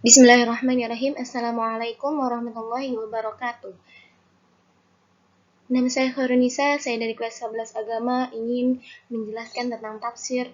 Bismillahirrahmanirrahim. Assalamualaikum warahmatullahi wabarakatuh. Nama saya Khairunisa, saya dari kelas 11 agama ingin menjelaskan tentang tafsir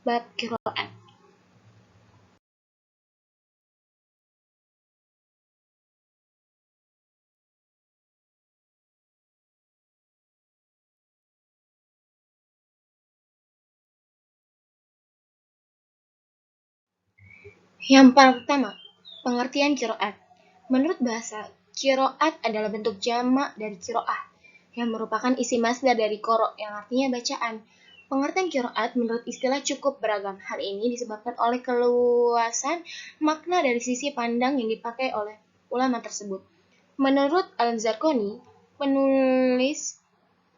bab qiraat. Yang pertama, pengertian qiraat. Menurut bahasa, qiraat adalah bentuk jamak dari qiraah, yang merupakan isi masdar dari qara yang artinya bacaan. Pengertian qiraat menurut istilah cukup beragam. Hal ini disebabkan oleh keluasan makna dari sisi pandang yang dipakai oleh ulama tersebut. Menurut Al-Zarqani, penulis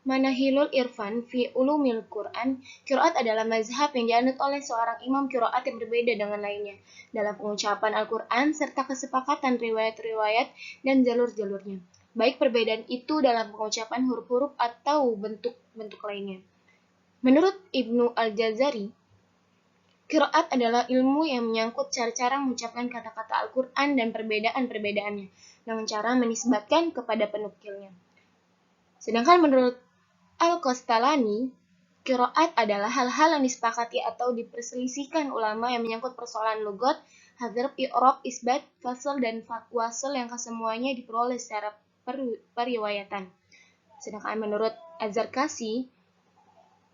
Manahilul Irfan fi Ulumil Quran, qiraat adalah mazhab yang dianut oleh seorang imam qiraat yang berbeda dengan lainnya dalam pengucapan Al-Quran serta kesepakatan riwayat-riwayat dan jalur-jalurnya, baik perbedaan itu dalam pengucapan huruf-huruf atau bentuk-bentuk lainnya. Menurut Ibnu Al-Jazari, qiraat adalah ilmu yang menyangkut cara-cara mengucapkan kata-kata Al-Quran dan perbedaan-perbedaannya dengan cara menisbatkan kepada penukilnya. Sedangkan menurut Al-Qastalani, qiraat adalah hal-hal yang disepakati atau diperselisihkan ulama yang menyangkut persoalan logat, hadrof, i'rab, isbat, fasl, dan wasl yang kesemuanya diperoleh secara periwayatan. Sedangkan menurut Az-Zarkasi,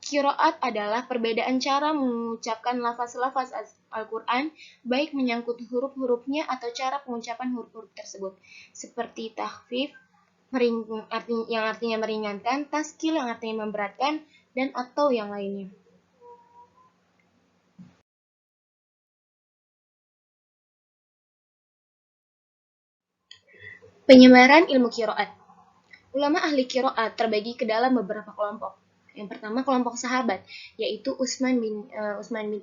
qiraat adalah perbedaan cara mengucapkan lafaz-lafaz Al-Quran, baik menyangkut huruf-hurufnya atau cara pengucapan huruf-huruf tersebut, seperti takhfif, yang artinya meringankan, taskil yang artinya memberatkan, dan atau yang lainnya. Penyebaran ilmu qiraat. Ulama ahli qiraat terbagi ke dalam beberapa kelompok. Yang pertama kelompok sahabat, yaitu Utsman bin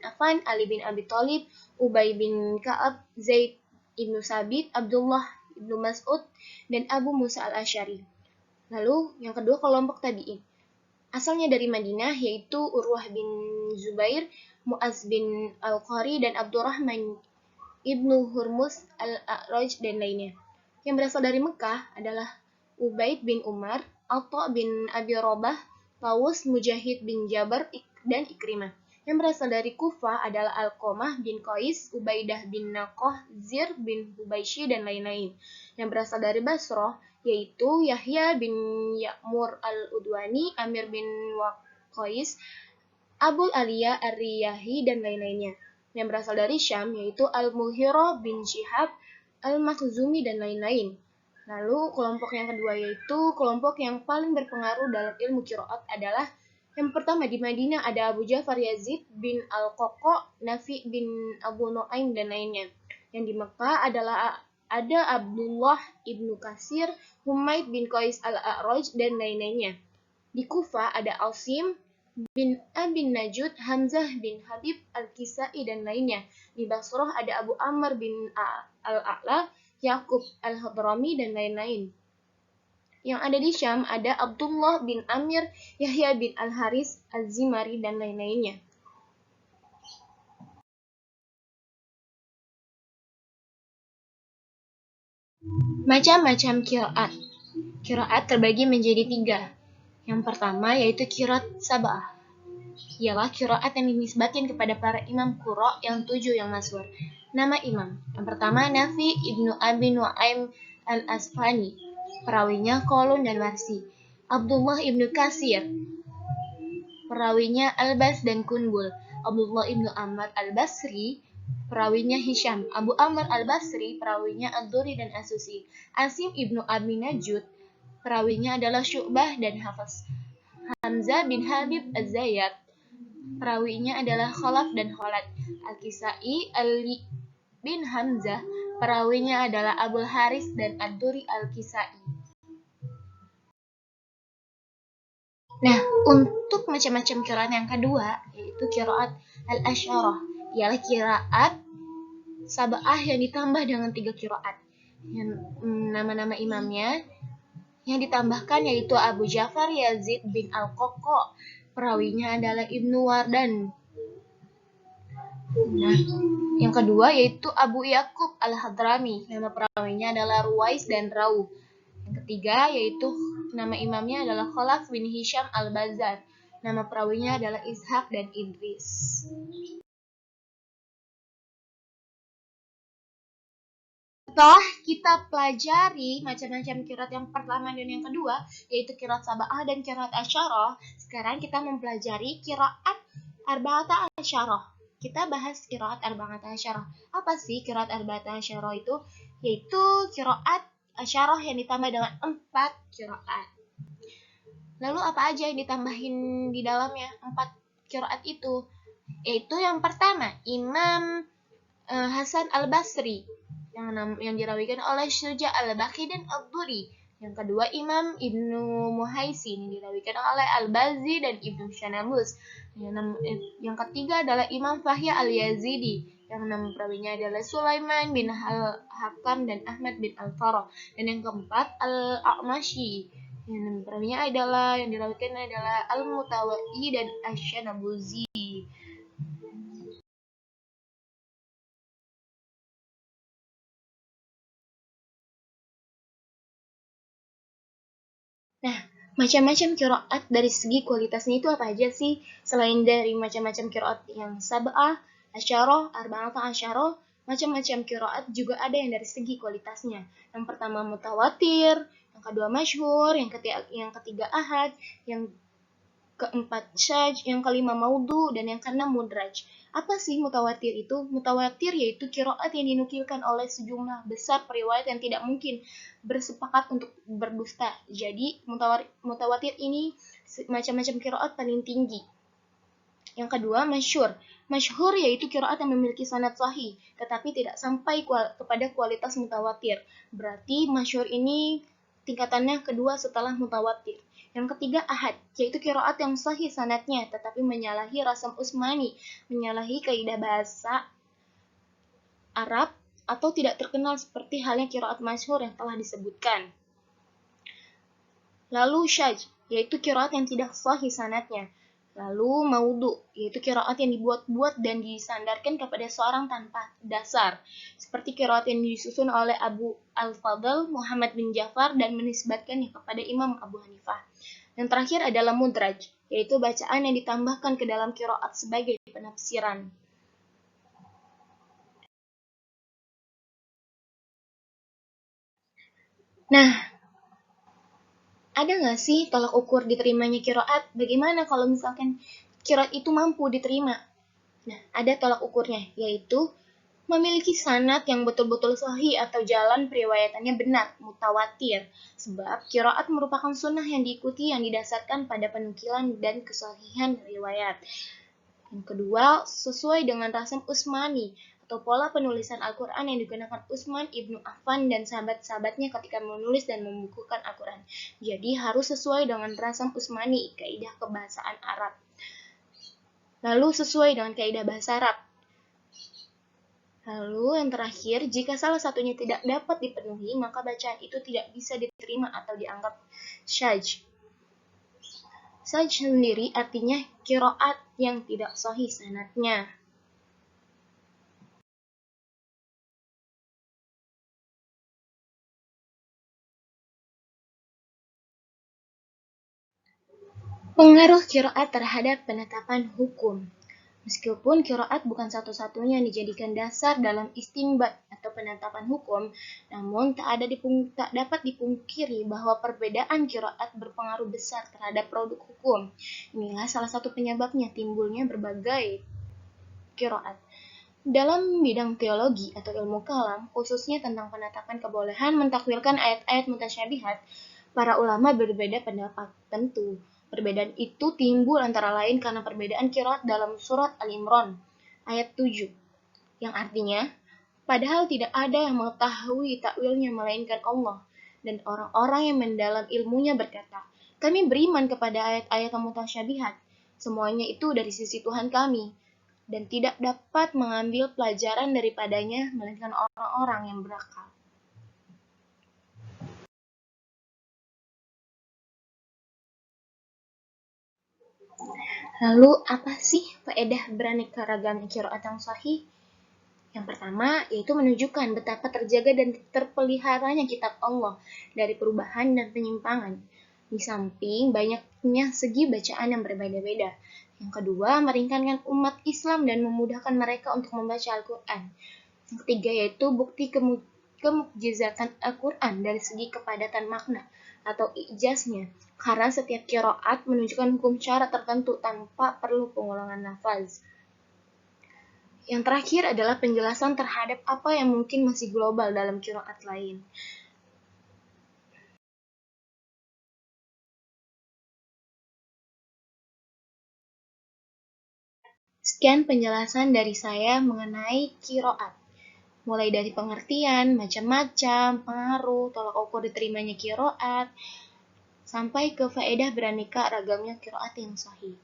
Affan, Ali bin Abi Thalib, Ubay bin Ka'ab, Zaid ibnu Sabit, Abdullah ibnu Mas'ud, dan Abu Musa al-Asy'ari. Lalu yang kedua kelompok tabi'in. Asalnya dari Madinah, yaitu Urwah bin Zubair, Mu'az bin Al-Qari, dan Abdurrahman ibnu Hurmuz al-A'raj, dan lainnya. Yang berasal dari Mekah adalah Ubaid bin Umar, Atha bin Abi Robah, Tawus, Mujahid bin Jabar, dan Ikrimah. Yang berasal dari Kufah adalah Alqamah bin Qais, Ubaidah bin Naqah, Zir bin Hubayshi, dan lain-lain. Yang berasal dari Basrah yaitu Yahya bin Ya'mur al-Udwani, Amir bin Waqais, Abul Aliyah ar-Riyahi, dan lain-lainnya. Yang berasal dari Syam yaitu Al-Mughirah bin Syihab, Al-Makhzumi, dan lain-lain. Lalu kelompok yang kedua yaitu kelompok yang paling berpengaruh dalam ilmu qiraat adalah yang pertama di Madinah ada Abu Ja'far Yazid bin Al-Qaqa, Nafi bin Abu Nuaim, dan lainnya. Yang di Mekah adalah ada Abdullah ibnu Kasir, Humaid bin Qais al-A'raj, dan lain-lainnya. Di Kufah ada Asim bin Abi Najud, Hamzah bin Habib al-Kisai, dan lainnya. Di Basrah ada Abu Amr bin al-A'la, Yakub al-Hadrami, dan lain-lain. Yang ada di Syam ada Abdullah bin Amir, Yahya bin al-Haris az-Zimari, dan lain-lainnya. Macam-macam qiraat. Qiraat terbagi menjadi 3. Yang pertama yaitu qiraat sab'ah. Ialah qiraat yang dinisbatkan kepada para imam qurra yang 7 yang masyhur. Nama imam. Yang pertama Nafi ibnu Abi Nuaim al-Asfahani. Perawinya Qalun dan Warsi. Abdullah ibnu Kasir. Perawinya Albas dan Kunbul. Abdullah ibnu Amr al-Basri. Perawinya Hisham. Abu Amr al-Basri. Perawinya Ad-Duri dan Asusi. Asim ibnu Abi Najud. Perawinya adalah Syu'bah dan Hafs. Hamzah bin Habib az-Zayyat. Perawinya adalah Khalaf dan Khalad. Al-Kisai Ali bin Hamzah. Perawinya adalah Abul Haris dan Ad-Duri al-Kisai. Nah, untuk macam-macam qiraat yang kedua, yaitu qiraat al-asyarah. Ialah qiraat sab'ah yang ditambah dengan 3 qiraat. Yang nama-nama imamnya yang ditambahkan yaitu Abu Ja'far Yazid bin Al-Qaqa. Perawinya adalah Ibnu Wardan. Nah, yang kedua yaitu Abu Yakub Al-Hadrami. Nama perawinya adalah Ruwais dan Rauh. Yang ketiga yaitu nama imamnya adalah Khalaf bin Hisham Al-Bazar. Nama perawinya adalah Ishaq dan Idris. Setelah kita pelajari macam-macam qiraat yang pertama dan yang kedua, yaitu qiraat sab'ah dan qiraat asyarah, sekarang kita mempelajari qiraat arba'ata asyarah. Kita bahas qiraat arba'ata asyarah. Apa sih qiraat arba'ata asyarah itu? Yaitu qiraat asyarah yang ditambah dengan 4 qiraat. Lalu apa aja yang ditambahin di dalamnya 4 qiraat itu? Yaitu yang pertama, Imam Hasan Al-Basri yang dirawikan oleh Syuja Al-Baqi dan Ad-Duri. Yang kedua Imam Ibnu Muhaisin yang dirawikan oleh Al-Bazi dan Ibnu Syanabus. Yang ketiga adalah Imam Fahya Al-Yazidi. Yang nama perawinya adalah Sulaiman bin Hakam dan Ahmad bin Al-Farah. Dan yang keempat Al-A'mashi. Yang nama perawinya yang dirawikan adalah Al-Mutawai dan Asy-Syanabuzi. Nah, macam-macam qiraat dari segi kualitasnya itu apa aja sih? Selain dari macam-macam qiraat yang sab'ah, asyarah, arba'ata asyarah, macam-macam qiraat juga ada yang dari segi kualitasnya. Yang pertama mutawatir, yang kedua masyhur, yang ketiga ahad, yang keempat syaj, yang kelima maudhu, dan yang keenam mudraj. Apa sih mutawatir itu? Mutawatir yaitu qiraat yang dinukilkan oleh sejumlah besar periwayat yang tidak mungkin bersepakat untuk berdusta. Jadi mutawatir ini macam-macam qiraat paling tinggi. Yang kedua, masyhur. Masyhur yaitu qiraat yang memiliki sanad sahih, tetapi tidak sampai kepada kualitas mutawatir. Berarti masyhur ini tingkatannya kedua setelah mutawatir. Yang ketiga, ahad, yaitu qiraat yang sahih sanadnya, tetapi menyalahi rasam Utsmani, menyalahi kaidah bahasa Arab, atau tidak terkenal seperti halnya qiraat masyhur yang telah disebutkan. Lalu syaj, yaitu qiraat yang tidak sahih sanadnya. Lalu maudhu, yaitu qiraat yang dibuat-buat dan disandarkan kepada seorang tanpa dasar, seperti qiraat yang disusun oleh Abu Al-Fadl Muhammad bin Ja'far dan menisbatkannya kepada Imam Abu Hanifah. Yang terakhir adalah mudraj, yaitu bacaan yang ditambahkan ke dalam qiraat sebagai penafsiran. Nah, ada nggak sih tolak ukur diterimanya qiraat? Bagaimana kalau misalkan qiraat itu mampu diterima? Nah, ada tolak ukurnya, yaitu memiliki sanad yang betul-betul sahih atau jalan periwayatannya benar, mutawatir. Sebab qiraat merupakan sunnah yang diikuti yang didasarkan pada penukilan dan kesahihan riwayat. Yang kedua, sesuai dengan rasam Utsmani atau pola penulisan Al-Quran yang digunakan Utsman ibnu Affan dan sahabat-sahabatnya ketika menulis dan membukukan Al-Quran. Jadi harus sesuai dengan rasam Utsmani, kaidah kebahasaan Arab. Lalu sesuai dengan kaidah bahasa Arab. Lalu yang terakhir, jika salah satunya tidak dapat dipenuhi, maka bacaan itu tidak bisa diterima atau dianggap syaj. Syaj sendiri artinya qiraat yang tidak sahih sanadnya. Pengaruh qiraat terhadap penetapan hukum. Meskipun qiraat bukan satu-satunya yang dijadikan dasar dalam istinbat atau penetapan hukum, namun tak dapat dipungkiri bahwa perbedaan qiraat berpengaruh besar terhadap produk hukum. Inilah salah satu penyebabnya timbulnya berbagai qiraat. Dalam bidang teologi atau ilmu kalam, khususnya tentang penetapan kebolehan mentakwilkan ayat-ayat mutasyabihat, para ulama berbeda pendapat. Tentu, perbedaan itu timbul antara lain karena perbedaan qiraat dalam surat Al-Imran ayat 7, yang artinya, padahal tidak ada yang mengetahui takwilnya melainkan Allah, dan orang-orang yang mendalam ilmunya berkata, kami beriman kepada ayat-ayat mutasyabihat, semuanya itu dari sisi Tuhan kami, dan tidak dapat mengambil pelajaran daripadanya melainkan orang-orang yang berakal. Lalu apa sih faedah beraneka ragamnya qiraat yang sahih? Yang pertama, yaitu menunjukkan betapa terjaga dan terpeliharanya kitab Allah dari perubahan dan penyimpangan. Di samping banyaknya segi bacaan yang berbeda-beda. Yang kedua, meringankan umat Islam dan memudahkan mereka untuk membaca Al-Quran. Yang ketiga, yaitu bukti kemukjizatan Al-Quran dari segi kepadatan makna atau ijaznya. Karena setiap qiraat menunjukkan hukum cara tertentu tanpa perlu pengulangan lafaz. Yang terakhir adalah penjelasan terhadap apa yang mungkin masih global dalam qiraat lain. Sekian penjelasan dari saya mengenai qiraat. Mulai dari pengertian, macam-macam, pengaruh, tolak ukur diterimanya qiraat, sampai ke faedah beraneka ragamnya qiraat yang sahih.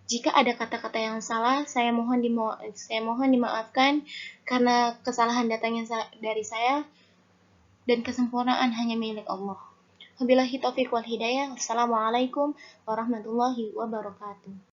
Jika ada kata-kata yang salah, saya mohon dimaafkan karena kesalahan datangnya dari saya dan kesempurnaan hanya milik Allah. Wabillahi taufiq wal hidayah. Wassalamualaikum warahmatullahi wabarakatuh.